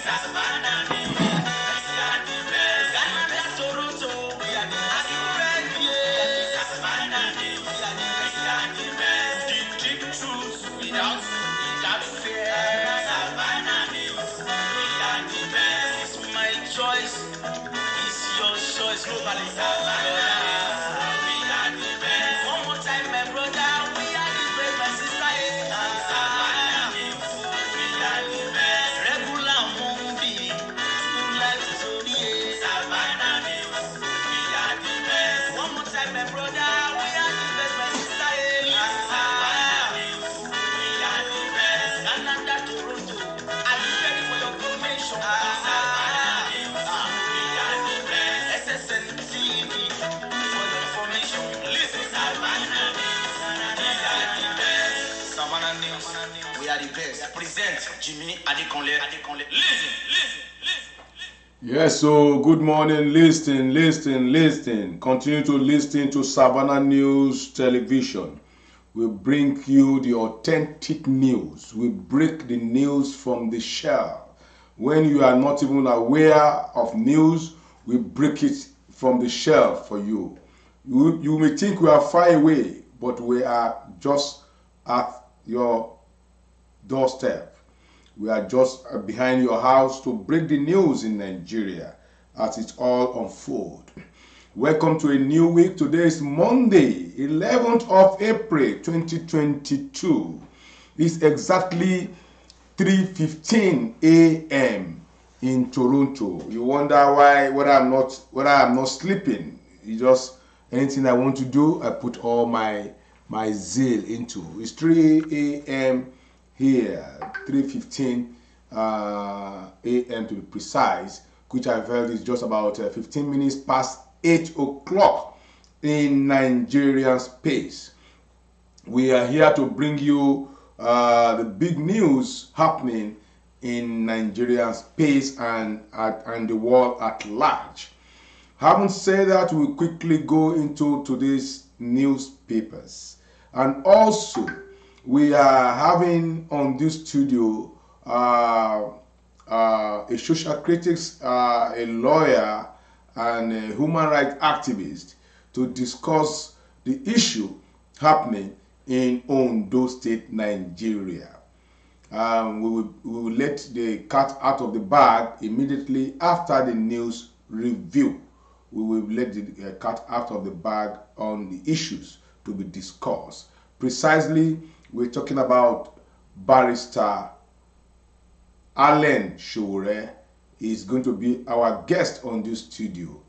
Savannah news. We are the best. Canada, Toronto, we are the best. Savannah news. We are the best. The deep truth without fear. Savannah news. We are the best. It's my choice. It's your choice. Nobody. Savannah news. We are the best. One more time, my brother. We are the best. My sister. Savannah news. We are the best. Regular movie. School life story. Savannah news. We are the best. One more time, my brother. We are the best. My sister. Savannah news. We are the best. Canada, Toronto. Are you ready for your information? Savannah news. We are the best. SSN TV for your information. Listen, Savannah news. We are the best. Savannah news. We are the best. Present Jimmy Adekunle. Listen. Yes, so good morning. Listen. Continue to listen to Savannah News Television. We bring you the authentic news. We break the news from the shell. When you are not even aware of news, we break it from the shell for you. You may think we are far away, but we are just at your doorstep. We are just behind your house to break the news in Nigeria as it all unfolds. Welcome to a new week. Today is Monday, 11th of April, 2022. It's exactly 3:15 a.m. in Toronto. You wonder whether I'm not sleeping. It's just anything I want to do, I put all my zeal into. It's 3 a.m. here, 3:15 a.m. to be precise, which I felt is just about 15 minutes past 8 o'clock in Nigerian space. We are here to bring you the big news happening in Nigerian space and the world at large. Having said that, we'll quickly go into today's newspapers. And also, we are having on this studio a social critic, a lawyer, and a human rights activist to discuss the issue happening in Ondo State, Nigeria. We will let the cat out of the bag immediately after the news review. We will let the cat out of the bag on the issues to be discussed. Precisely, we're talking about Barrister Allen Shore. Is going to be our guest on this studio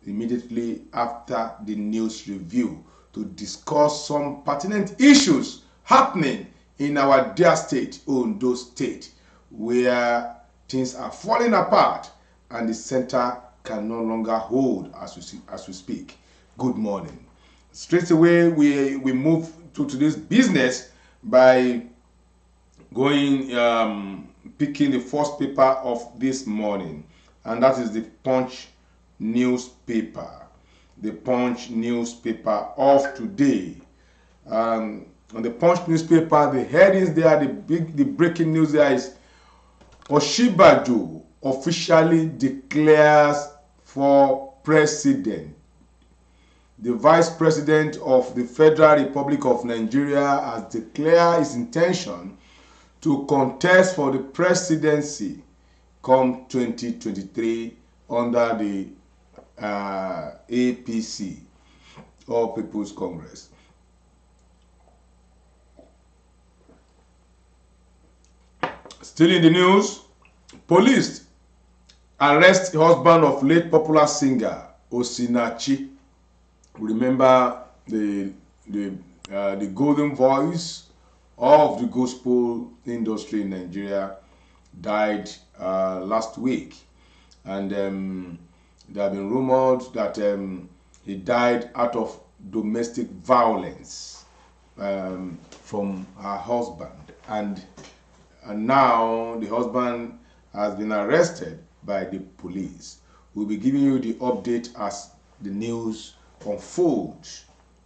immediately after the news review to discuss some pertinent issues happening in our dear state, Ondo State, where things are falling apart and the center can no longer hold as we speak. Good morning. Straight away, we move to today's business by going picking the first paper of this morning, and that is the Punch newspaper. The Punch newspaper of today. On the Punch newspaper, the headings there, the breaking news there is Osinbajo officially declares for president. The Vice President of the Federal Republic of Nigeria has declared his intention to contest for the presidency come 2023 under the APC, All People's Congress. Still in the news, police arrest the husband of late popular singer Osinachi. Remember the golden voice of the gospel industry in Nigeria died last week, and there have been rumors that he died out of domestic violence from her husband, and now the husband has been arrested by the police. We'll be giving you the update as the news unfolds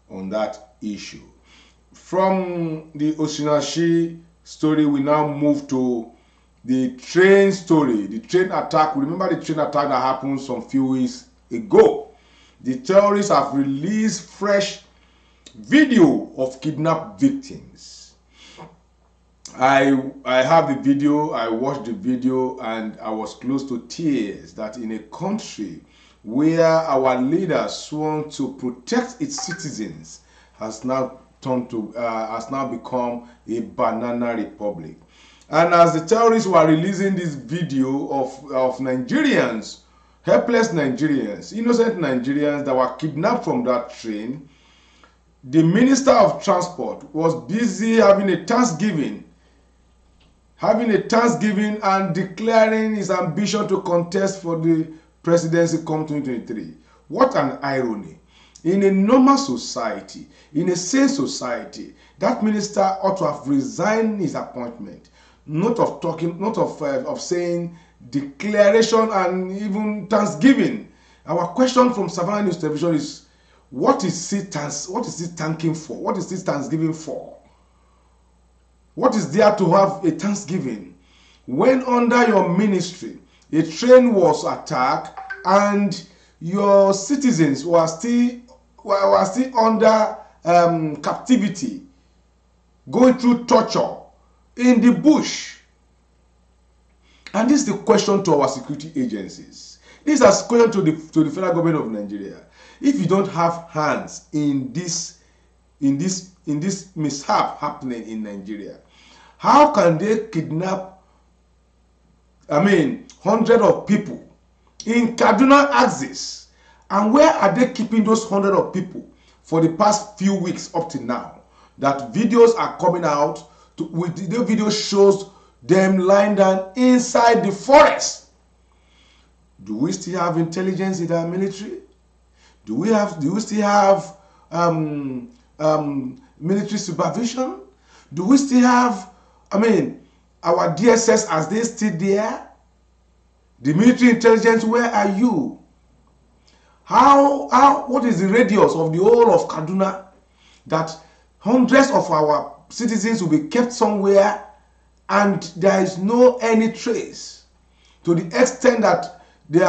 on that issue. From the Osinachi story, we now move to the train story, the train attack. Remember the train attack that happened some few weeks ago. The terrorists have released fresh video of kidnapped victims. I have the video, I watched the video, and I was close to tears that in a country where our leaders sworn to protect its citizens has now become a banana republic. And as the terrorists were releasing this video of Nigerians, helpless Nigerians, innocent Nigerians that were kidnapped from that train, the Minister of Transport was busy having a Thanksgiving and declaring his ambition to contest for the presidency come 2023. What an irony. In a normal society, in a sane society, that minister ought to have resigned his appointment. Not of saying declaration and even Thanksgiving. Our question from Savannah News Television is, what is he thanking for? What is this Thanksgiving for? What is there to have a Thanksgiving when under your ministry a train was attacked and your citizens were still under captivity, going through torture in the bush? And this is the question to our security agencies. This is a question to the federal government of Nigeria. If you don't have hands in this mishap happening in Nigeria, how can they kidnap hundreds of people in Kaduna axis? And where are they keeping those hundreds of people for the past few weeks up to now? That videos are coming out with the video shows them lying down inside the forest. Do we still have intelligence in our military? Do we still have military supervision? Do we still have our DSS, as they still there? The military intelligence, where are you? What is the radius of the whole of Kaduna that hundreds of our citizens will be kept somewhere and there is no any trace, to the extent that they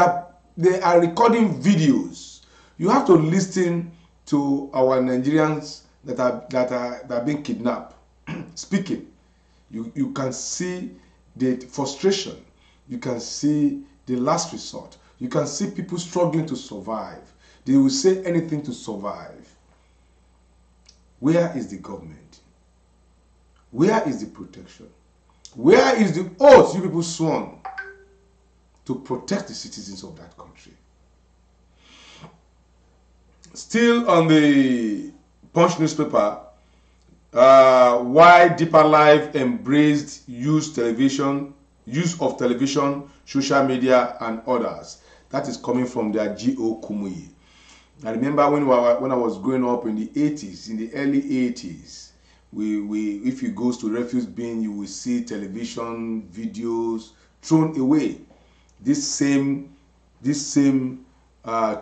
are recording videos? You have to listen to our Nigerians that are being kidnapped speaking. You can see the frustration. You can see the last resort. You can see people struggling to survive. They will say anything to survive. Where is the government? Where is the protection? Where is the oath you people sworn to protect the citizens of that country? Still on the Punch newspaper, why Deeper Life embraced use of television, social media, and others. That is coming from their G.O. Kumuyi. I remember when I was growing up in the 80s, in the early 80s, if you go to refuse bin, you will see television videos thrown away. This same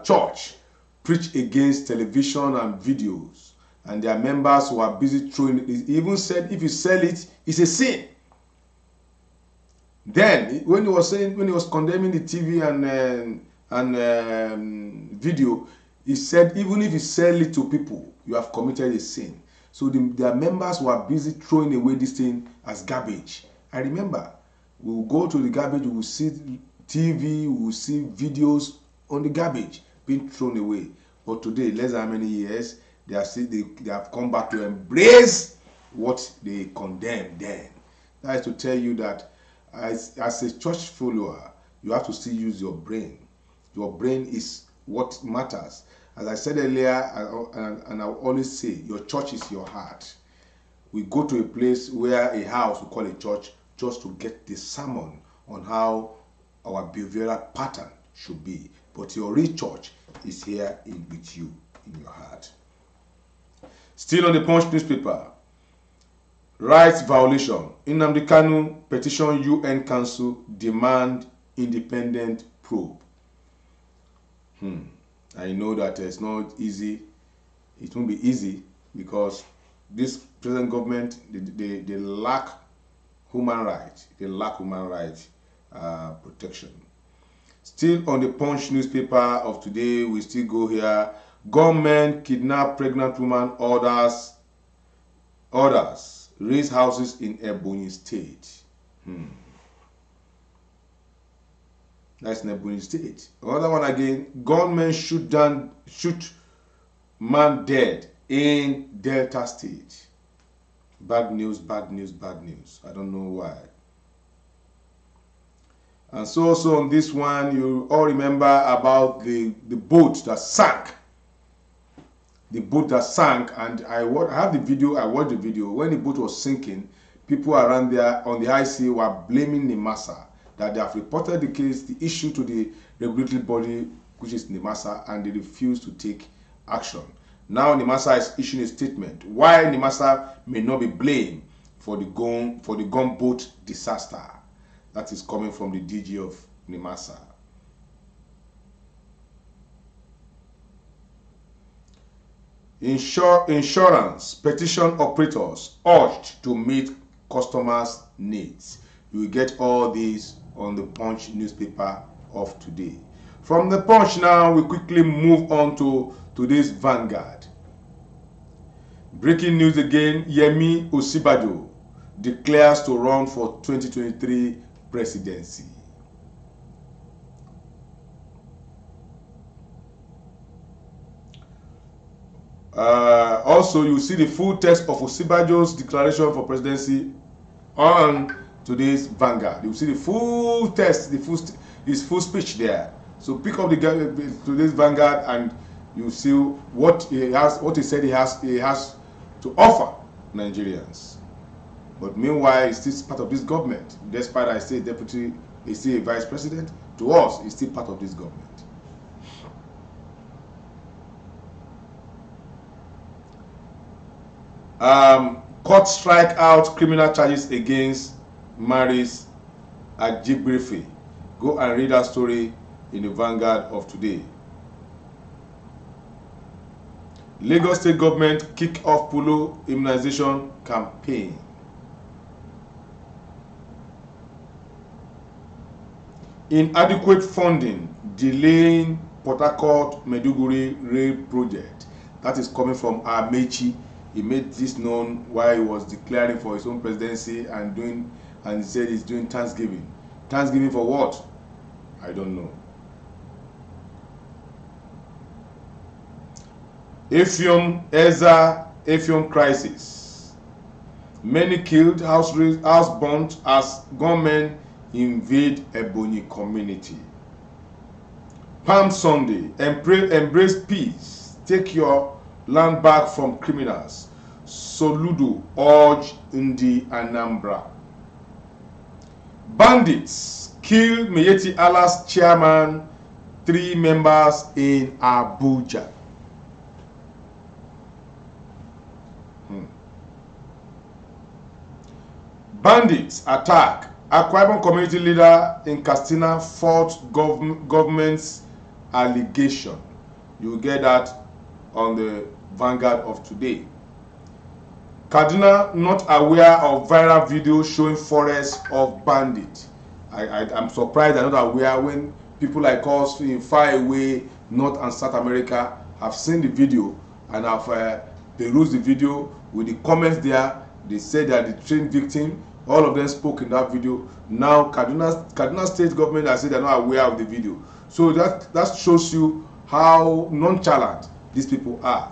church preached against television and videos, and their members were busy throwing it. He even said if you sell it, it's a sin. Then when he was condemning the TV and video, he said even if you sell it to people, you have committed a sin. So their members were busy throwing away this thing as garbage. I remember we will go to the garbage, we will see TV, we will see videos on the garbage being thrown away. But today, less than how many years, they have come back to embrace what they condemned then. That is to tell you that as a church follower, you have to still use your brain. Your brain is what matters. As I said earlier, and I will always say, your church is your heart. We go to a place where a house we call a church just to get the sermon on how our behavioral pattern should be. But your real church is here with you in your heart. Still on the Punch newspaper, rights violation. Nnamdi Kanu petition UN Council demand independent probe. I know that it's not easy. It won't be easy because this present government, they lack human rights. They lack human rights protection. Still on the Punch newspaper of today, we still go here. Gunmen kidnap pregnant woman, orders raise houses in Ebonyi State. That's in Ebonyi State. Another one again. Gunmen shoot man dead in Delta State. Bad news, bad news, bad news. I don't know why. And so also on this one, you all remember about the boat that sank. The boat that sank, and I have the video. I watched the video. When the boat was sinking, people around there on the high sea were blaming NIMASA, that they have reported the case, the issue to the regulatory body, which is NIMASA, and they refused to take action. Now NIMASA is issuing a statement why NIMASA may not be blamed for the gunboat disaster. That is coming from the DG of NIMASA. Insurance petition operators urged to meet customers' needs. You will get all these on the Punch newspaper of today. From the Punch now, we quickly move on to today's Vanguard. Breaking news again, Yemi Osinbajo declares to run for 2023 presidency. Also, you see the full text of Osinbajo's declaration for presidency on today's Vanguard. You see the full text, his full speech there. So pick up today's Vanguard and you see what he said he has to offer Nigerians. But meanwhile, he's still part of this government. Despite I say deputy, he's still a vice president. To us, he's still part of this government. Court strike out criminal charges against Maris Ajigbefe. Go and read that story in the Vanguard of today. Lagos State government kick off polio immunization campaign. Inadequate funding delaying Port Harcourt Maiduguri rail project. That is coming from Amechi. He made this known while he was declaring for his own presidency and he said he's doing Thanksgiving. Thanksgiving for what? I don't know. Efium crisis. Many killed, house burnt as gunmen invade Ebonyi community. Palm Sunday, embrace peace. Take your land back from criminals. Soludo urge Ndi Anambra. Bandits kill Miyetti Allah's chairman, 3 members in Abuja. Bandits attack Akwa Ibom community leader in Katsina, fought government's allegation. You will get that on the Vanguard of today. Kaduna not aware of viral video showing forest of bandits. I'm surprised they're not aware when people like us in far away North and South America have seen the video and have perused the video with the comments there. They said they are the trained victim. All of them spoke in that video. Now Kaduna State government has said they're not aware of the video. So that shows you how nonchalant these people are.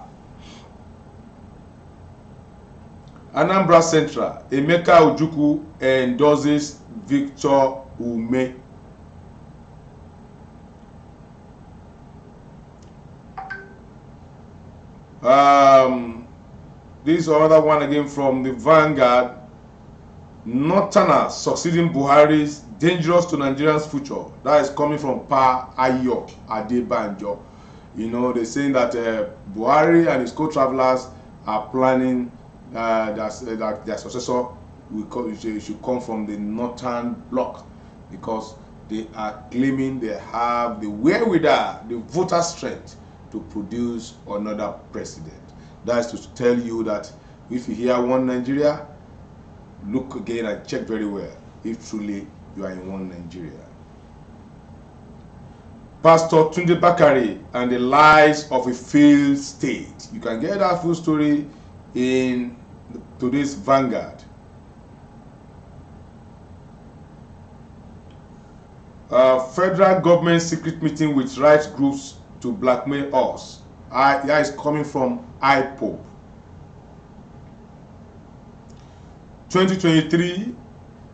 Anambra Central, Emeka Ojukwu endorses Victor Ume. This is another one again from the Vanguard. Northerners succeeding Buhari's dangerous to Nigerians' future. That is coming from Pa Ayo Adebanjo. You know, they're saying that Buhari and his co-travelers are planning that their successor should come from the northern bloc, because they are claiming they have the wherewithal, the voter strength to produce another president. That is to tell you that if you hear one Nigeria, look again and check very well if truly you are in one Nigeria. Pastor Tunde Bakari and the lies of a failed state. You can get that full story in today's Vanguard. Federal government secret meeting with rights groups to blackmail us. That is coming from IPOB. 2023,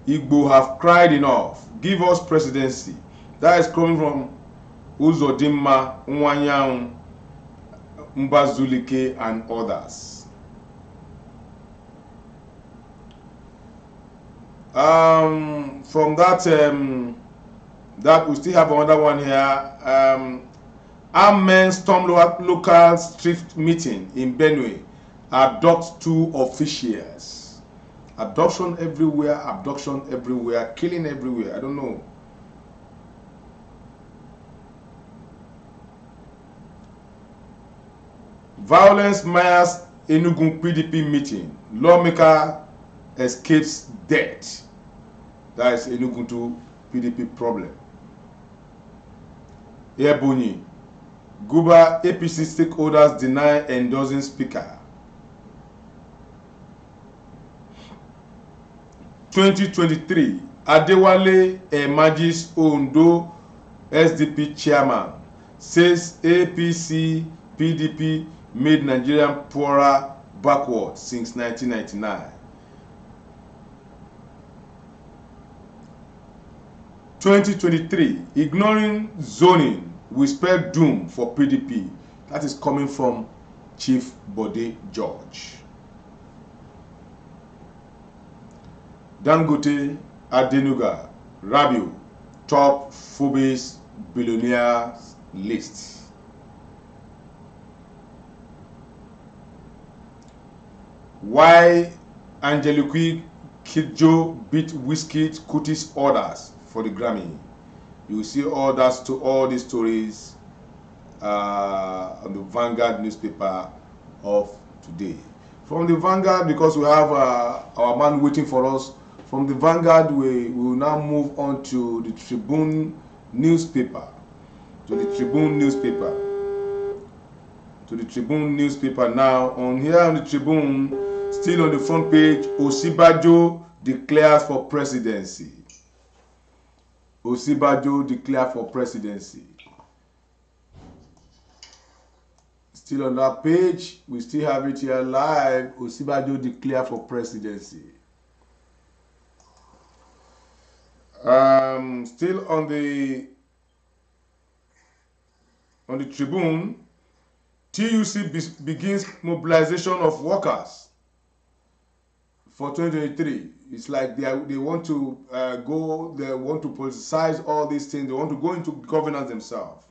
Igbo have cried enough. Give us presidency. That is coming from Uzodimma, Nwanyanwu, Mbazulike, and others. From that we still have another one here. Armed men storm local street meeting in Benue. Abduct 2 officials. Abduction everywhere, killing everywhere. I don't know. Violence Myers Enugu PDP meeting. Lawmaker escapes death. That is Enugu to PDP problem. Ebonyi. Guba APC stakeholders deny endorsing speaker. 2023. Adewale emerges Ondo SDP chairman. Says APC PDP made Nigerian poorer backward since 1999. 2023, ignoring zoning will spell doom for PDP. That is coming from Chief Bode George. Dangote Adenuga Rabiu top Forbes billionaires list. Why Angelique Kidjo beat Wizkid Kuti's orders for the Grammy. You will see orders to all these stories on the Vanguard newspaper of today. From the Vanguard, because we have our man waiting for us, from the Vanguard we will now move on to the Tribune newspaper. To the Tribune newspaper now. On here on the Tribune, still on the front page, Osibajo declares for presidency. Osibajo declared for presidency. Still on that page, we still have it here live. Osibajo declared for presidency. Still on the Tribune, TUC begins mobilization of workers for 2023. It's like they want to they want to politicize all these things. They want to go into governance themselves.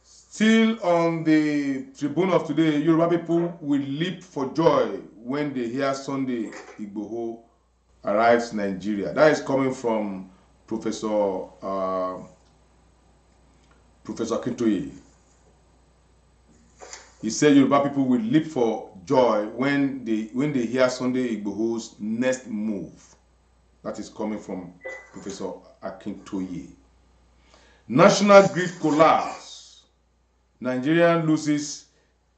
Still on the Tribune of today, Yoruba people will leap for joy when they hear Sunday Igboho arrives Nigeria. That is coming from Professor Akintoye. He said Yoruba people will leap for joy when they hear Sunday Igboho's next move. That is coming from Professor Akintoye. National grid collapse. Nigeria loses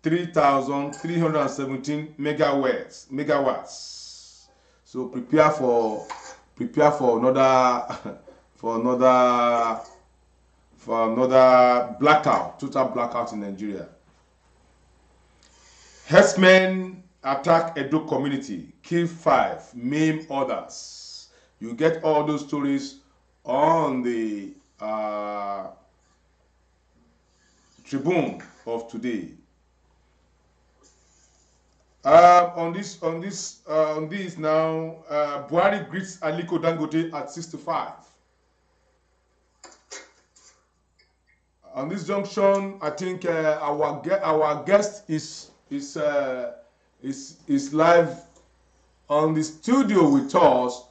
3,317 megawatts. So prepare for another blackout, total blackout in Nigeria. Herdsmen attack Edo community, kill 5, maim others. You get all those stories on the Tribune of today. On this now, Buhari greets Aliko Dangote at 65. On this junction, I think our guest is live on the studio with us,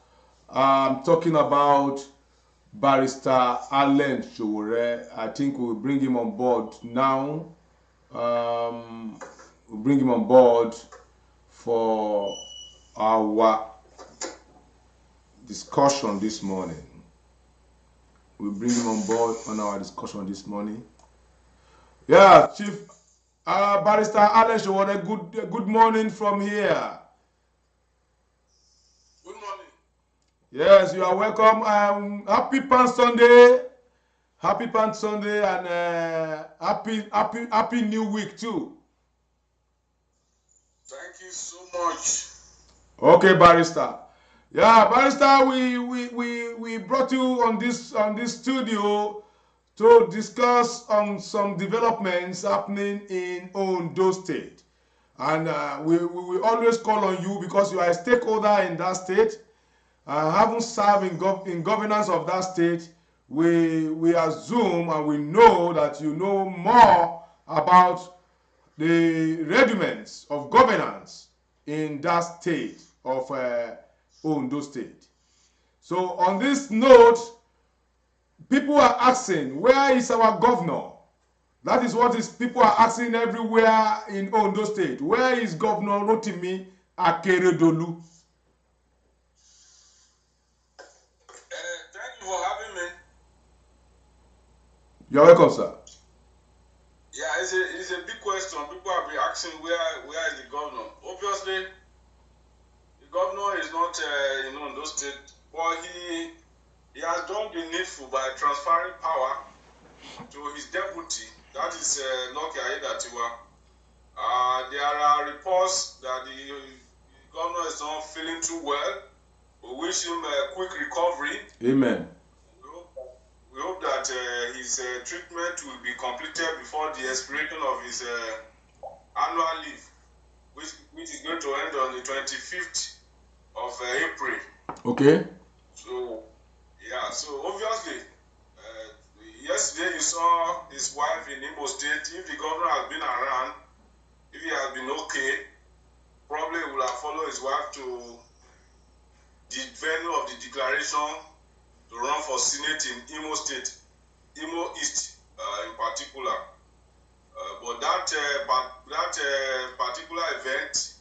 talking about Barrister Allen Showore. I think we'll bring him on board now. We'll bring him on board for our discussion this morning. We bring him on board on our discussion this morning. Yeah, Chief Barrister Alex, what a good morning from here. Good morning. Yes, you are welcome. Happy Palm Sunday. Happy Palm Sunday and happy New Week too. Thank you so much. Okay, Barrister. Yeah, Barrister, we brought you on this studio to discuss on some developments happening in Ondo State. And we always call on you because you are a stakeholder in that state. Having served in governance of that state, we assume and we know that you know more about the rudiments of governance in that state of Ondo State. So on this note, people are asking, where is our governor? That is what people are asking everywhere in Ondo State. Where is Governor Rotimi Akeredolu? Thank you for having me. You're welcome, sir. Yeah, it's a big question. People have been asking where is the governor. Obviously, the governor is not in Ondo State, but he has done the needful by transferring power to his deputy. That is Lucky Aiyedatiwa. There are reports that the governor is not feeling too well. We wish him a quick recovery. Amen. We hope that his treatment will be completed before the expiration of his annual leave, which is going to end on the 25th of April. Okay. So, yeah, so obviously, yesterday you saw his wife in Imo State. If the governor has been around, if he has been okay, probably he will have followed his wife to the venue of the declaration to run for Senate in Imo State, Imo East in particular. But that particular event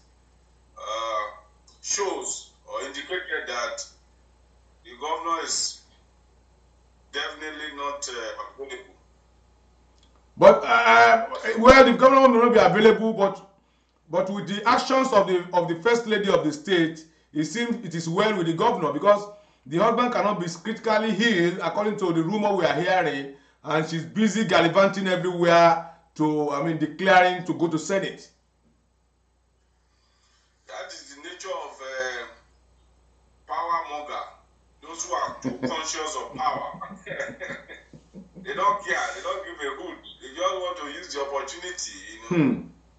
shows or indicated that the governor is definitely not available. But well, the governor may not be available, but with the actions of the first lady of the state, it seems it is well with the governor because the husband cannot be critically healed according to the rumor we are hearing, and she's busy gallivanting everywhere declaring to go to Senate. That is the nature of power monger. Those who are too conscious of power. They don't care. They don't give a hoot. They just want to use the opportunity.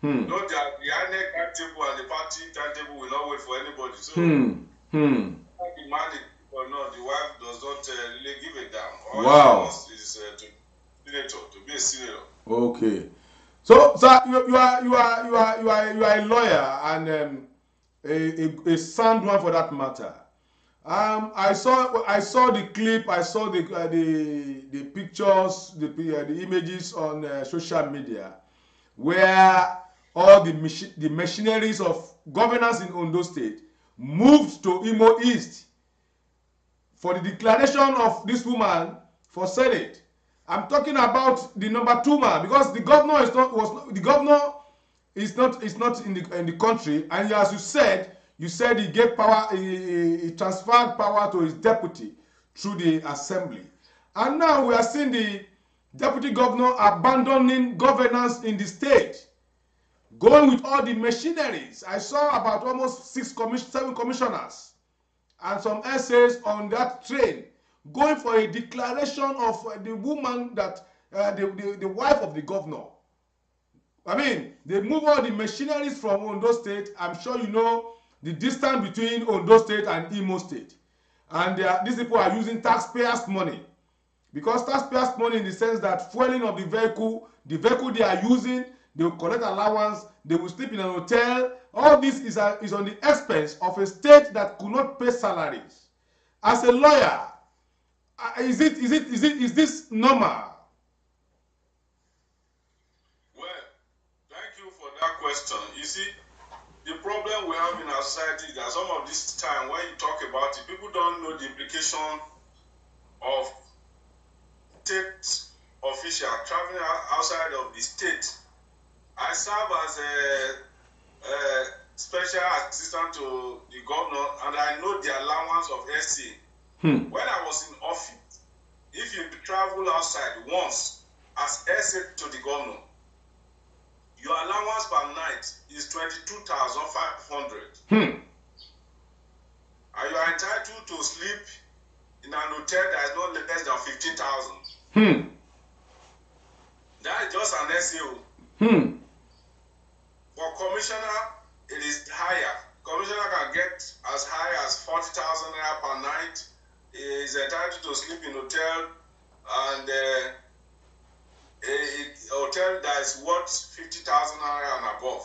Note that the INEC timetable and the party timetable will not wait for anybody. So, the man or not, the wife does not really give a damn. All she wants is to be a senator. Okay. So, sir, you are a lawyer and a sound one for that matter. I saw the clip. I saw the pictures, the images on social media, where all the machineries of governance in Ondo State moved to Imo East for the declaration of this woman for Senate. I'm talking about the number 2 man because the governor is not in the country, and as you said he gave power, he transferred power to his deputy through the assembly, and now we are seeing the deputy governor abandoning governance in the state, going with all the machineries. I saw about almost 7 commissioners and some essays on that train going for a declaration of the woman that the wife of the governor. I mean, they move all the machineries from Ondo State. I'm sure you know the distance between Ondo State and Imo State. And these people are using taxpayers' money. Because taxpayers' money in the sense that fueling of the vehicle they are using, they will collect allowance, they will sleep in an hotel. All this is on the expense of a state that could not pay salaries. As a lawyer, is this normal? Well, thank you for that question. You see, the problem we have in our society that some of this time when you talk about it, people don't know the implication of state official traveling outside of the state. I serve as a special assistant to the governor, and I know the allowance of SC. When I was in office, if you travel outside once as SC to the governor, your allowance per night is 22,500. And you are entitled to sleep in an hotel that is not less than 15,000. That is just an SAO. For commissioner, it is higher. Commissioner can get as high as 40,000 naira per night. He is entitled to sleep in hotel, and a hotel that is worth 50,000 naira and above.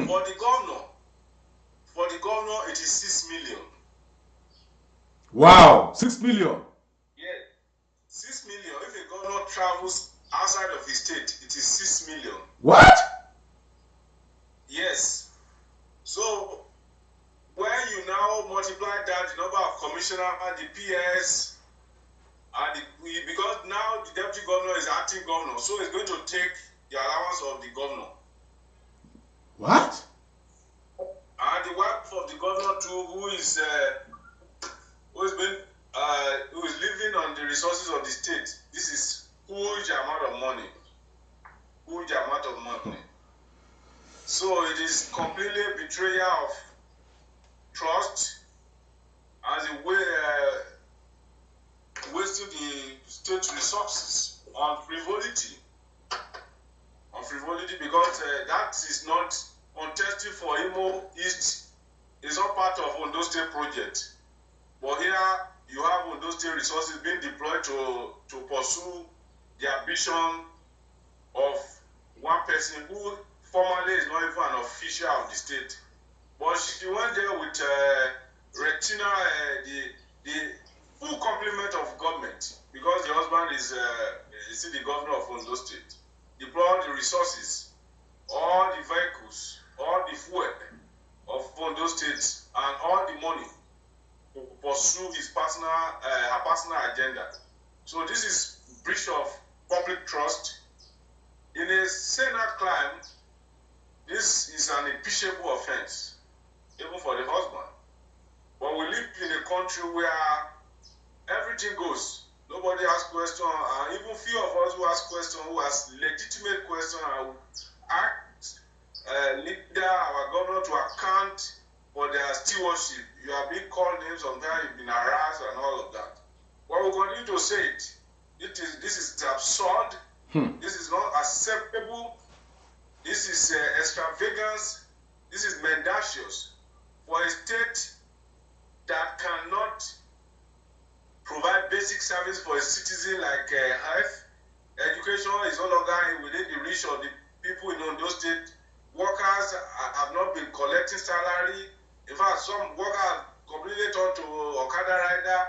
For the governor, it is 6 million. Wow, 6 million. Yeah, 6 million. If a governor travels outside of his state, it is 6 million. What? Yes. So when you now multiply that, the number of commissioner, the PS, and because now the deputy governor is acting governor, so it's going to take the allowance of the governor. What? And the wife of the governor too, who is living on the resources of the state. This is huge amount of money. So it is completely a betrayal of trust as a way wasting the state resources on frivolity. Because that is not untested for Imo East. It's not part of Ondo State project. But here you have Ondo State resources being deployed to pursue the ambition of one person who formally is not even an official of the state. But she went there with retina, the full complement of government, because the husband is still the governor of Ondo State. Deploy the resources, all the vehicles, all the fuel of Ondo State, and all the money to pursue his her personal agenda. So this is breach of public trust. In a Senate crime, this is an impeachable offense, even for the husband. But we live in a country where everything goes. Nobody asks questions, and even few of us who ask questions, who ask legitimate questions, and ask leader, our governor, to account for their stewardship. You are being called names, sometimes you've been harassed and all of that. But we continue to say it. This is absurd. This is not acceptable. This is extravagance. This is mendacious for a state that cannot provide basic service for a citizen like health. Education is no longer within the reach of the people in Ondo State. Workers have not been collecting salary. In fact, some workers have completely turned to Okada rider.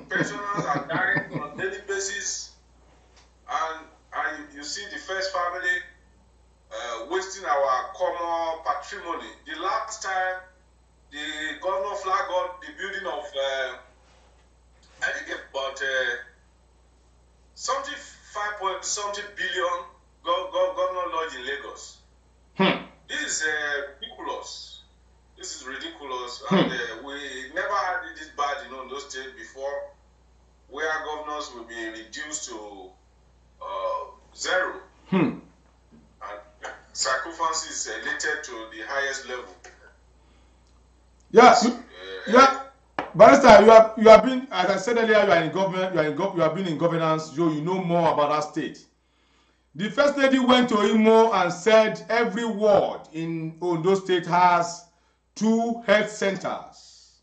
Pensioners are dying on a daily basis. And you see the first family wasting our common patrimony. The last time the governor flagged up the building of, I think about something 5.something billion governor lodge in Lagos. This is ridiculous. This is ridiculous, and we never had it this bad in Ondo State before, where governors will be reduced to zero, and sacrifices related to the highest level. Yeah, yeah, Barrister, you have been, as I said earlier, you are in government, you have been in governance, so you know more about that state. The first lady went to Imo and said every ward in Ondo State has 2 health centers.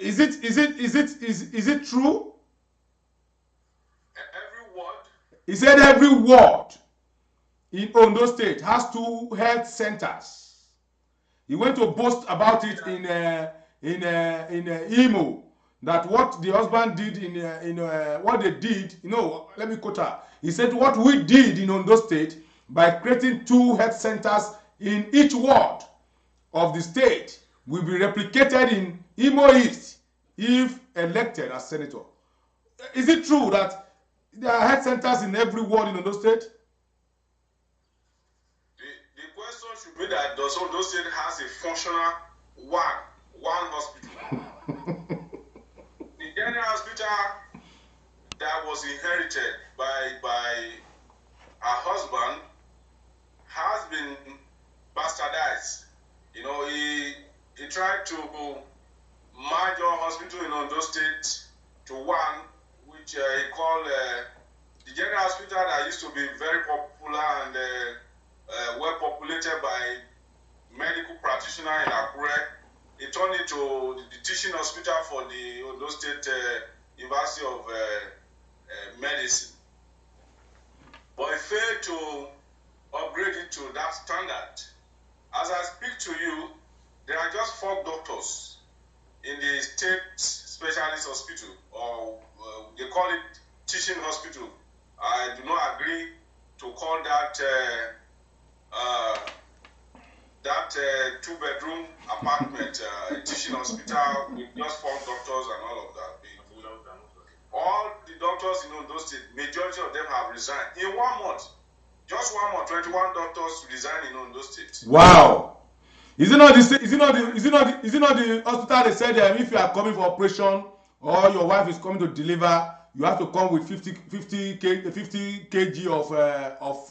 Is it true? Every ward? He said every ward in Ondo State has 2 health centers. He went to boast about it in Imo, that what the husband did in what they did, let me quote her. He said what we did in Ondo State by creating 2 health centers in each ward. of the state will be replicated in Imo East if elected as senator. Is it true that there are health centers in every ward in Ondo State? The question should be that does Ondo State has a functional one hospital? The general hospital that was inherited by her husband has been bastardized. You know, he tried to merge all hospital in Ondo State to one, which he called the general hospital that used to be very popular and well populated by medical practitioners in Akure. He turned it to the teaching hospital for the Ondo State University of Medicine. But he failed to upgrade it to that standard. As I speak to you, there are just 4 doctors in the state specialist hospital, or they call it teaching hospital. I do not agree to call that that 2-bedroom apartment teaching hospital with just 4 doctors and all of that. All the doctors in Ondo State, majority of them have resigned in 1 month. Just 1 month, 21 doctors resigned in Ondo State. Wow! Is it not the hospital they said if you are coming for operation or your wife is coming to deliver, you have to come with 50 kg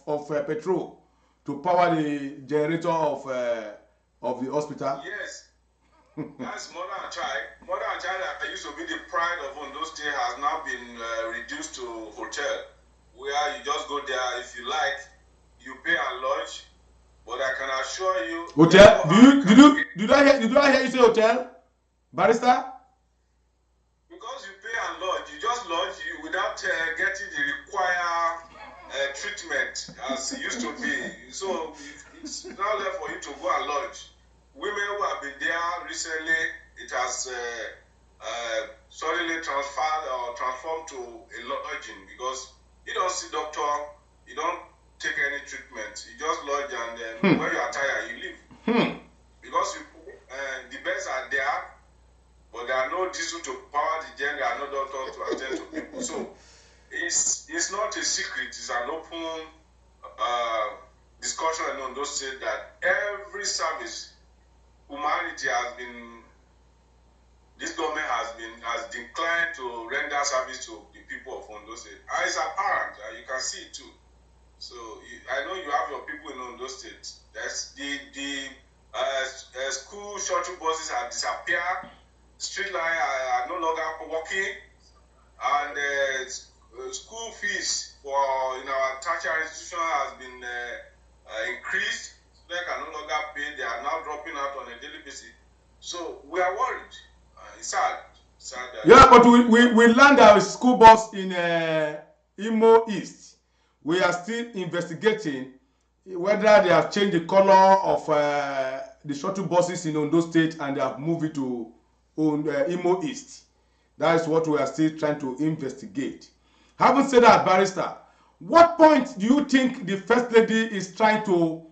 of petrol to power the generator of the hospital? Yes. That's mother and child. Mother and child that used to be the pride of Ondo State has now been reduced to hotel, where you just go there if you like, you pay and lodge. But I can assure you, hotel. Did I hear you say hotel, barrister? Because you pay and lodge, you just lodge without getting the required treatment as it used to be. So it's not left for you to go and lodge. Women who have been there recently, it has suddenly transformed to a lodging, because you don't see doctor, you don't take any treatment, you just lodge, and then when you are tired, you leave. Because the beds are there, but there are no diesel to power the gen, there are no doctors to attend to people. So it's not a secret, it's an open discussion on those states that every service humanity this government has declined to render service to the people of Ondo State. And it's apparent, you can see it too. So I know you have your people in Ondo State. There's the school shuttle buses have disappeared. Street line are no longer working, and school fees in our tertiary institution has been increased. They can no longer pay. They are now dropping out on a daily basis. So we are worried. It's sad. Yeah, but we land our school bus in Imo East. We are still investigating whether they have changed the color of the shuttle buses in Ondo State and they have moved it to Imo East. That is what we are still trying to investigate. Having said that, barrister, what point do you think the First Lady is trying to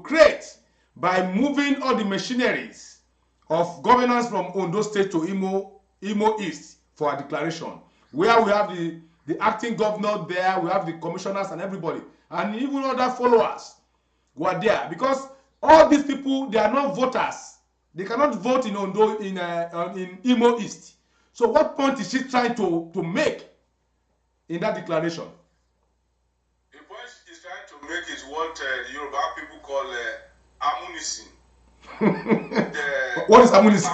create by moving all the machineries of governance from Ondo State to Imo East for a declaration, where we have the acting governor there, we have the commissioners and everybody, and even other followers who are there, because all these people, they are not voters. They cannot vote in Ondo in Imo East. So what point is she trying to make in that declaration? The point she's trying to make is what the Yoruba people call ammunition. What is ammunition?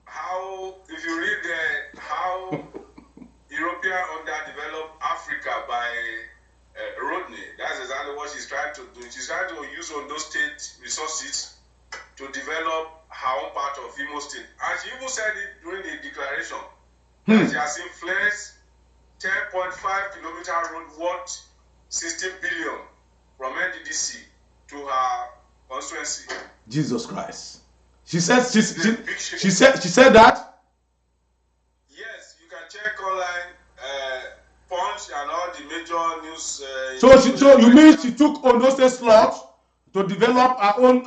How if you read how European underdeveloped Africa by Rodney, that's exactly what she's trying to do. She's trying to use Ondo State resources to develop her own part of Imo State. And she even said it during the declaration that she has influenced 10.5 kilometer road worth 16 billion from NDDC to her constituency. Jesus Christ. She said she said that? Yes, you can check online Punch and all the major news. So you mean she took Ondo State slot to develop our own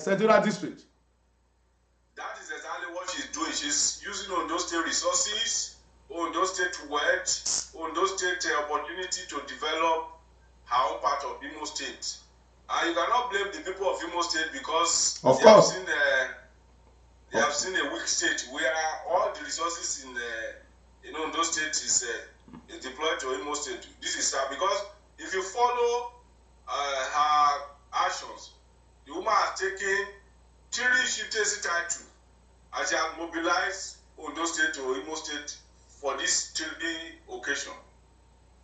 central district. That is exactly what she's doing. She's using Ondo State resources, Ondo State wealth, Ondo State opportunity to develop her own part of Imo State. And you cannot blame the people of Imo State because of they course have seen a weak state where all the resources in Ondo State is deployed to Imo State. This is sad because if you follow her actions, the woman has taken 3 chieftaincy titles as she has mobilized Ondo State to Imo State for this 3 occasion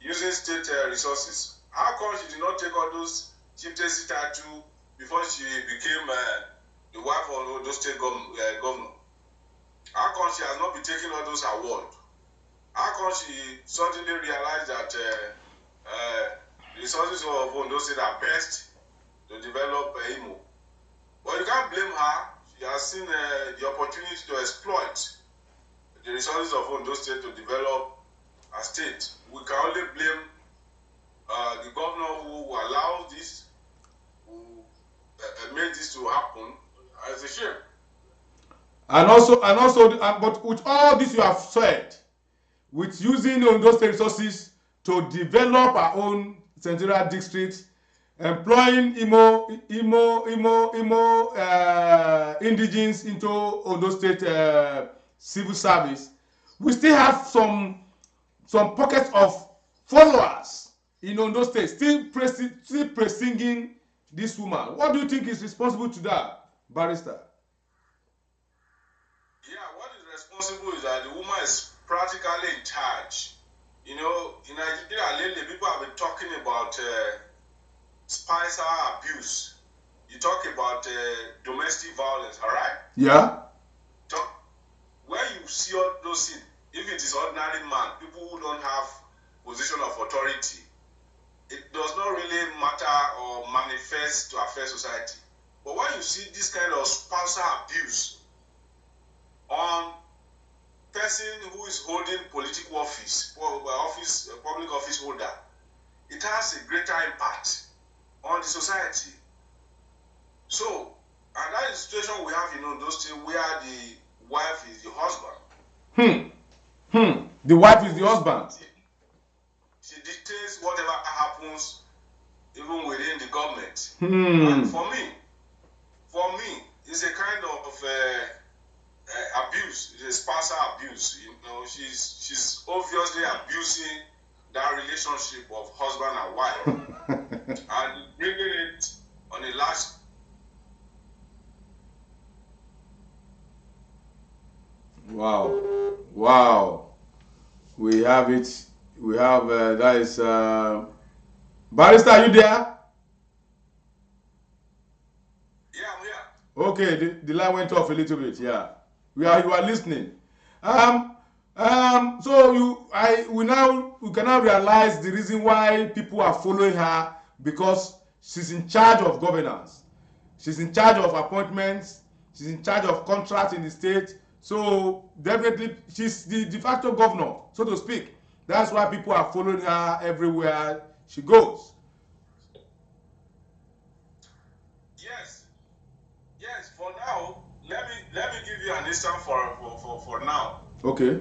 using state resources. How come she did not take all those chieftaincy titles before she became the wife of Ondo State governor? How come she has not been taking all those awards? How come she suddenly realized that the resources of Ondo State are best to develop Imo? But you can't blame her. She has seen the opportunity to exploit the resources of Ondo State to develop a state. We can only blame the governor who allowed this, who made this to happen. It's a shame. And also, but with all this you have said, with using Ondo State resources to develop our own central district, employing Imo indigenes into Ondo State civil service, we still have some pockets of followers in Ondo State still praising this woman. What do you think is responsible to that, Barrister? Yeah, what is responsible is that the woman is practically in charge. You know, in Nigeria lately, people have been talking about spousal abuse. You talk about domestic violence, all right? Yeah. When you see all those things, if it is ordinary man, people who don't have position of authority, it does not really matter or manifest to affect society. But when you see this kind of spousal abuse on person who is holding political office, public office holder, it has a greater impact on the society. So, and that is the situation we have in Ondo State where the wife is the husband. The wife is the husband. She dictates whatever happens, even within the government. Hmm. And for me, it's a kind of abuse. It's a spousal abuse. You know, she's obviously abusing that relationship of husband and wife, and bringing it on a large. Wow. We have it. We have that is Barrister. Are you there? Yeah, I'm here. Okay, the line went off a little bit. Yeah, you are listening. So we can now realize the reason why people are following her, because she's in charge of governance, she's in charge of appointments, she's in charge of contracts in the state. So definitely she's the de facto governor, so to speak. That's why people are following her everywhere she goes. Yes. For now, let me give you an instance for now. Okay.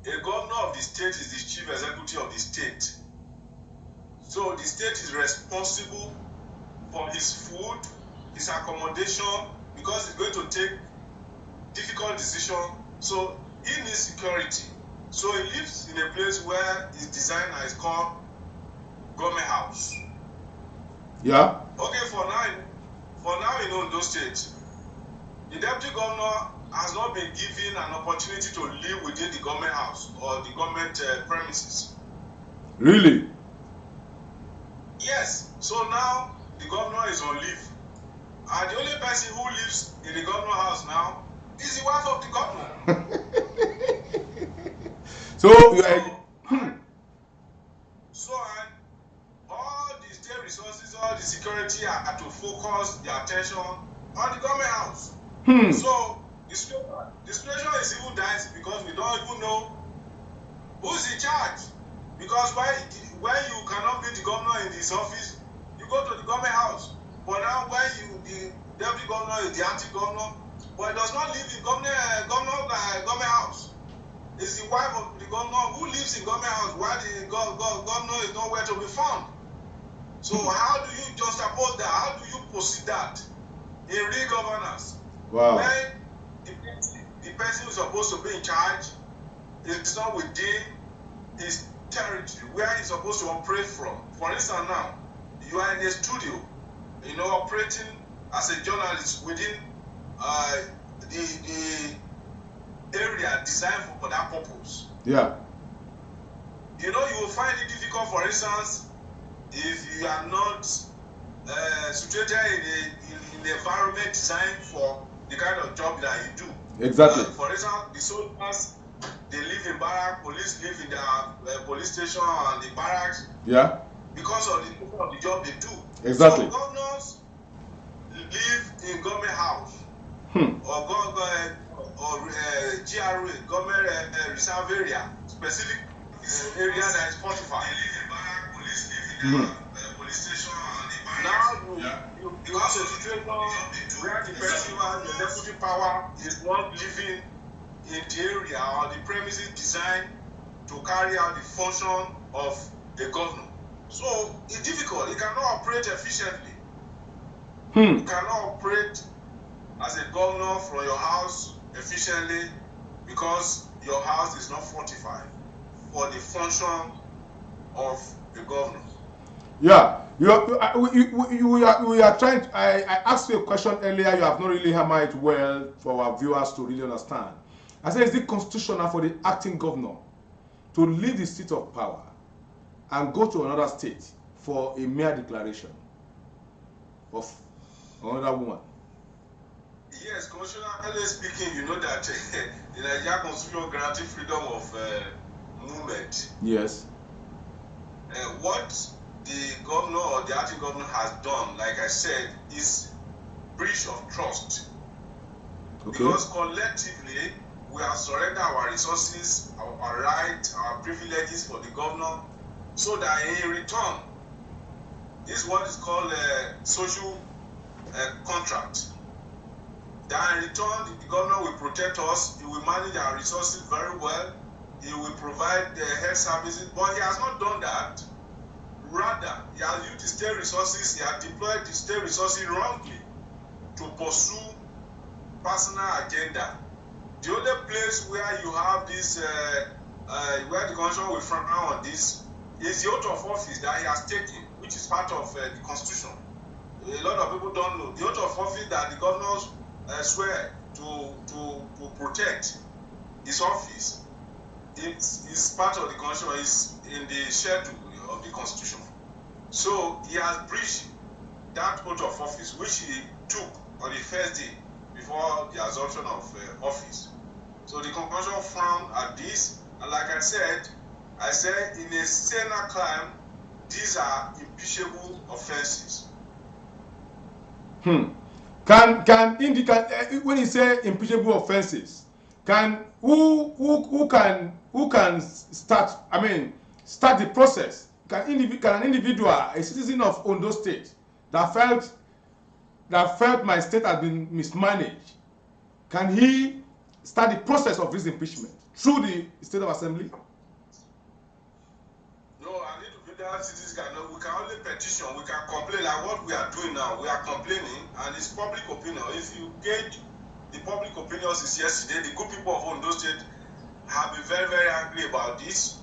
A governor of the state is the chief executive of the state. So the state is responsible for his food, his accommodation, because he's going to take difficult decisions. So he needs security. So he lives in a place where his designer is called government house. Yeah. Okay, for now in Ondo State, the deputy governor has not been given an opportunity to live within the government house or the government premises. Really? Yes. So now the governor is on leave. And the only person who lives in the governor house now is the wife of the governor. So you are. And all the state resources, all the security are to focus their attention on the government house. So the situation is even dicey because we don't even know who's in charge. Because when you cannot meet the governor in his office, you go to the government house. But now when the deputy governor is the anti-governor, but he does not live in government house. It's the wife of the governor who lives in government house while the governor is nowhere to be found. So how do you juxtapose that? How do you proceed that in real governance? Wow. When the person who is supposed to be in charge is not within his territory where he's supposed to operate from. For instance, now you are in a studio, operating as a journalist within the area designed for that purpose. Yeah. You will find it difficult, for instance, if you are not situated in the environment designed for the kind of job that you do. Exactly. For instance, the soldiers, they live in barracks, police live in their police station and the barracks. Yeah. Because of the job they do. Exactly. So governors live in government house or GRA, government reserve area, specific area that is fortified. They live in barracks, police live in their police station and the barracks. Now you have a situation where the person who has the deputy power is not living in the area or the premises designed to carry out the function of the governor. So it's difficult. It cannot operate efficiently. You cannot operate as a governor from your house efficiently because your house is not fortified for the function of the governor. Yeah, we are trying to, I asked you a question earlier, you have not really hammered it well for our viewers to really understand. I said, is it constitutional for the acting governor to leave the seat of power and go to another state for a mere declaration of another woman? Yes, constitutionally speaking, you know that the Nigerian Constitution granted freedom of movement. Yes. What the governor or the acting governor has done, like I said, is breach of trust. Okay. Because collectively, we have surrendered our resources, our rights, our privileges for the governor, so that in return, this is what is called a social contract. That in return, the governor will protect us, he will manage our resources very well, he will provide the health services, but he has not done that. Rather, he has used the state resources, he has deployed the state resources wrongly to pursue personal agenda. The only place where you have this, where the constitution will frown on this, is the oath of office that he has taken, which is part of the constitution. A lot of people don't know. The oath of office that the governors swear to protect his office, it's part of the constitution, is in the schedule of the constitution. So he has breached that oath of office, which he took on the first day before the assumption of office. So the constitution frowned at this, and like I said in a senile crime, these are impeachable offenses. Can indicate when you say impeachable offenses, can who can start? I mean, start the process. Can an individual, a citizen of Ondo State, that felt my state has been mismanaged, can he start the process of his impeachment through the State of Assembly? No, an individual citizen cannot. We can only petition. We can complain like what we are doing now. We are complaining, and it's public opinion. If you gauge the public opinion since yesterday, the good people of Ondo State have been very, very angry about this.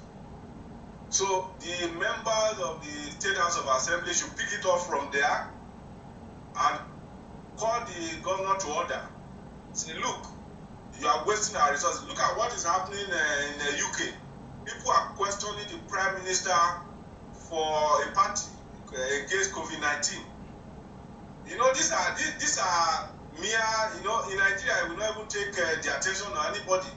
So the members of the State House of Assembly should pick it up from there and call the governor to order. Say, look, you are wasting our resources. Look at what is happening in the UK. People are questioning the Prime Minister for a party against COVID-19. These are mere, in Nigeria, we don't even take the attention of anybody.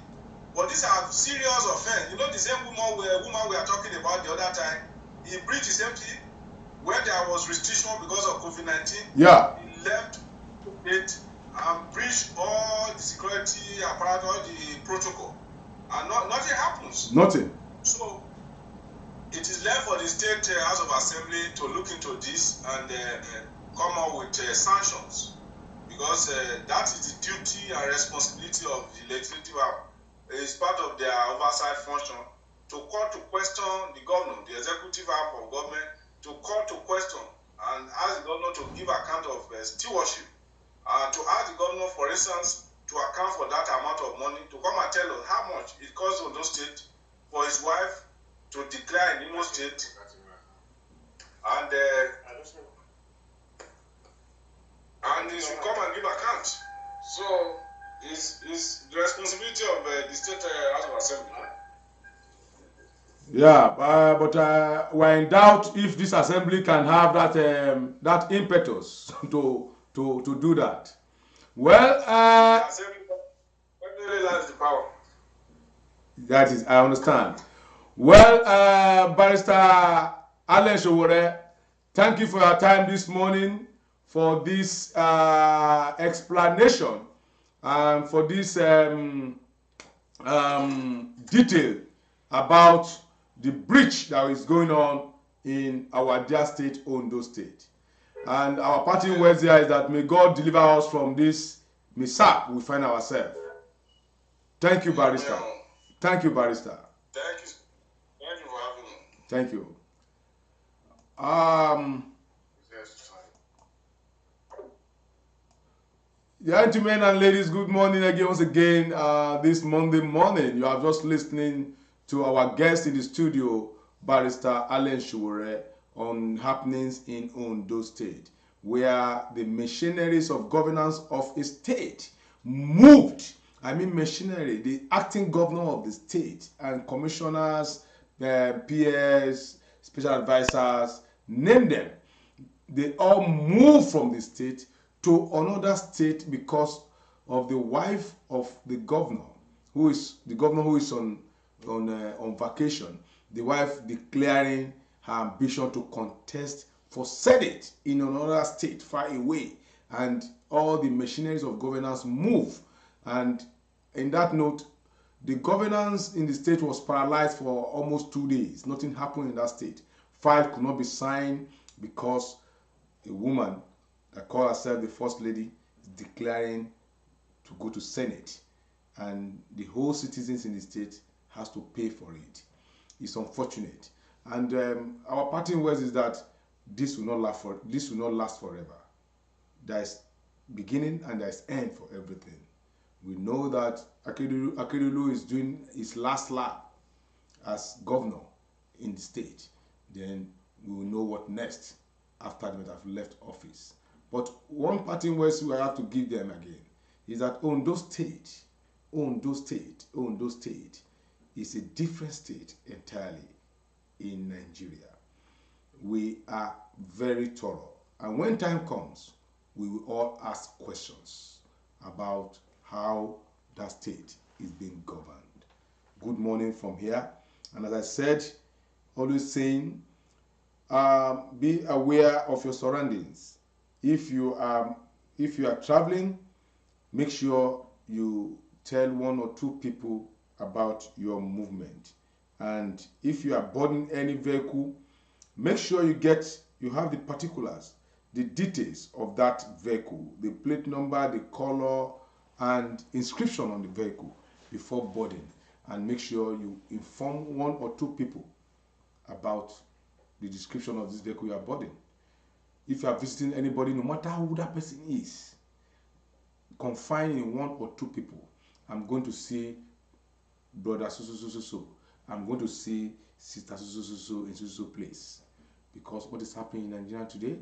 But these are serious offense. The same woman we are talking about the other time, he breached his empty where there was restriction because of COVID-19. Yeah. He left it and breached all the security apparatus, all the protocol. And nothing happens. Nothing. So it is left for the State House of Assembly to look into this and come up with sanctions, because that is the duty and responsibility of the legislative arm. It is part of their oversight function to call to question the governor, the executive arm of government, to call to question and ask the governor to give account of stewardship, to ask the governor, for instance, to account for that amount of money, to come and tell us how much it costs Ondo State for his wife to declare in Imo State, and he should come and give account. So it's the responsibility of the State House of Assembly. Yeah, but we're in doubt if this assembly can have that impetus to do that. Well, The assembly definitely lacks the power. that is, I understand. Well, Barrister Allen Showore, thank you for your time this morning, for this explanation, and for this detail about the breach that is going on in our dear state, Ondo State. And our parting words here is that may God deliver us from this mishap we find ourselves. Thank you, Barrister. Thank you, Barrister. Thank you. Thank you for having me. Thank you. Gentlemen and ladies, good morning again, once again. This Monday morning, you are just listening to our guest in the studio, Barrister Allen Showore, on happenings in Ondo State, where the machineries of governance of a state moved. I mean machinery, the acting governor of the state and commissioners, PS, special advisors, name them. They all moved from the state to another state because of the wife of the governor, who is on vacation. The wife declaring her ambition to contest for Senate in another state far away, and all the machineries of governance move. And in that note, the governance in the state was paralyzed for almost 2 days. Nothing happened in that state. File could not be signed because a woman that called herself the first lady is declaring to go to Senate, and the whole citizens in the state has to pay for it. It's unfortunate, and our parting words is that this will not last forever. There is beginning and there is end for everything. We know that Akeredolu is doing his last lap as governor in the state. Then we will know what next after they have left office. But one parting words we have to give them again is that Ondo State is a different state entirely in Nigeria. We are very thorough, and when time comes, we will all ask questions about how that state is being governed. Good morning from here, and as I said, always saying, be aware of your surroundings. If you are traveling, make sure you tell 1 or 2 people about your movement. And if you are boarding any vehicle, make sure you have the particulars, the details of that vehicle, the plate number, the color, and inscription on the vehicle before boarding. And make sure you inform 1 or 2 people about the description of this vehicle you are boarding. If you are visiting anybody, no matter who that person is, confine in 1 or 2 people. I'm going to see brother so. I'm going to see sister so in so place. Because what is happening in Nigeria today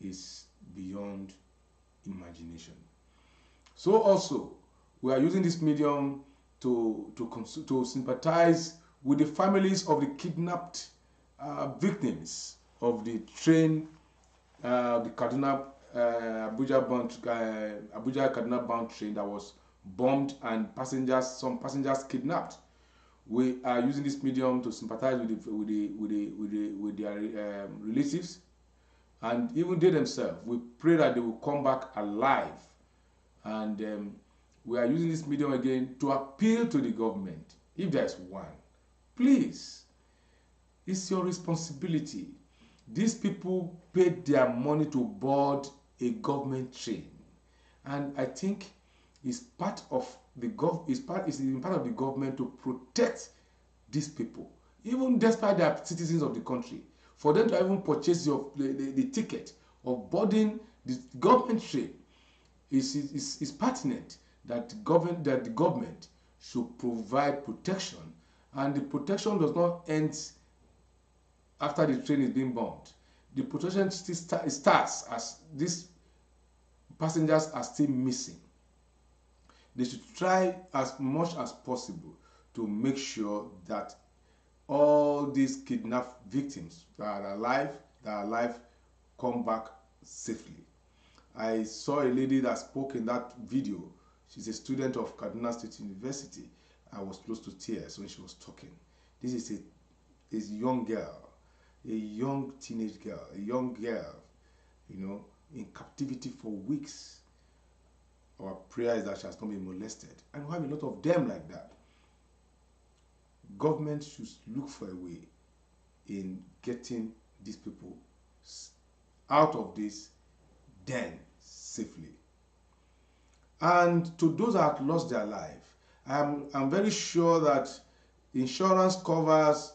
is beyond imagination. So also, we are using this medium to sympathize with the families of the kidnapped victims of the train, the Kaduna Abuja Kaduna bound train that was bombed and some passengers kidnapped. We are using this medium to sympathize with their relatives, and even they themselves. We pray that they will come back alive, and we are using this medium again to appeal to the government. If there is one, please, It's your responsibility. These people paid their money to board a government train, and I think it's part of the part of the government to protect these people, even despite they are citizens of the country. For them to even purchase the ticket of boarding the government train is pertinent that the government should provide protection, and the protection does not end after the train is being bombed. The protection still starts as these passengers are still missing. They should try as much as possible to make sure that all these kidnapped victims that are alive come back safely. I saw a lady that spoke in that video. She's a student of Kaduna State University. I was close to tears when she was talking. This is a young girl, a young teenage girl, in captivity for weeks. Our prayer is that she has not been molested. And we have a lot of them like that. Government should look for a way in getting these people out of this den safely. And to those that have lost their life, I'm very sure that insurance covers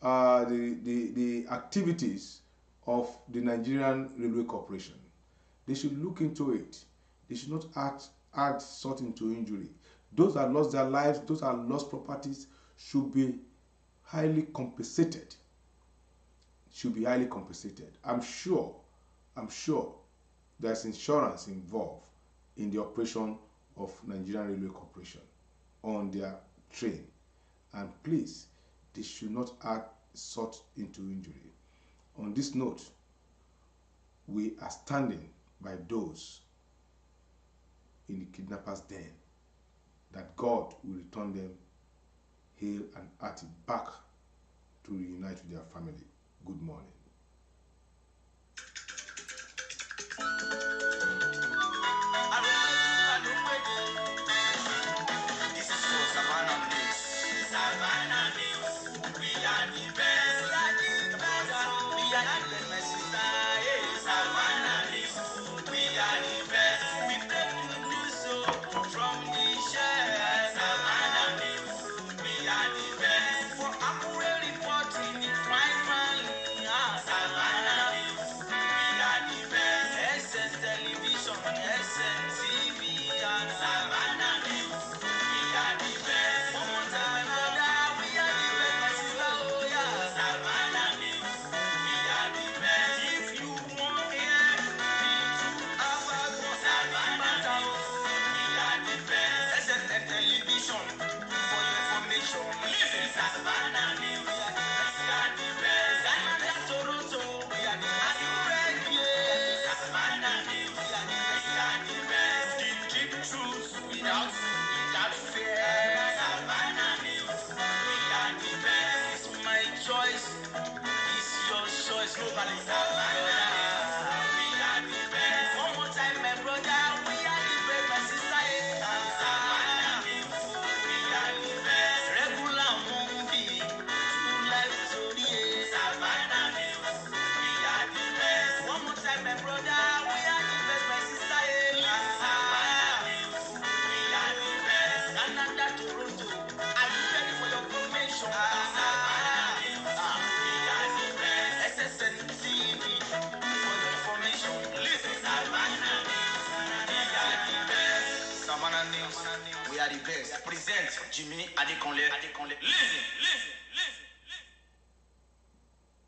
the activities of the Nigerian Railway Corporation. They should look into it. They should not add salt into injury. Those that lost their lives, those that lost properties, should be highly compensated. I'm sure there's insurance involved in the operation of Nigerian Railway Corporation on their train. And please, they should not add salt into injury. On this note, we are standing by those in the kidnappers' den, that God will return them hale and hearty back to reunite with their family. Good morning. This is for Savannah News. Savannah News. We are the best. We are the best, my sister. Savannah News. We are the best. We take good news from the share. Savannah News. We are the best. For accurate reporting, the crime family. Savannah News. We are the best. SN Television, SN TV, and Savannah News. We are the best. One more time, brother. We are the best, my sister. Oh yeah. Savannah News. We are the best. If you want hear the truth about what's Savannah News. We are the best. SN Television for your information. Listen, Savannah News. We are the best. Savannah Toronto. We are the best. Savannah News. We are the best. The deep truth without fear. Savannah News. We are the best. It's my choice. It's your choice. Nobody. Savannah News. We are the best. One more time, my brother. We are the best, my sister. Savannah News. We are the best. Regular movie. True life story. Savannah News. We are the best. One more time, my brother. We are the best, my sister. Savannah News. We are the best. Canada, Toronto. Are you ready for your formation? Savannah News. We are the best. SSN TV for your information. Listen, Savannah News. We are the best. Savannah News. We are the best. Present Jimmy Adekunle. Listen.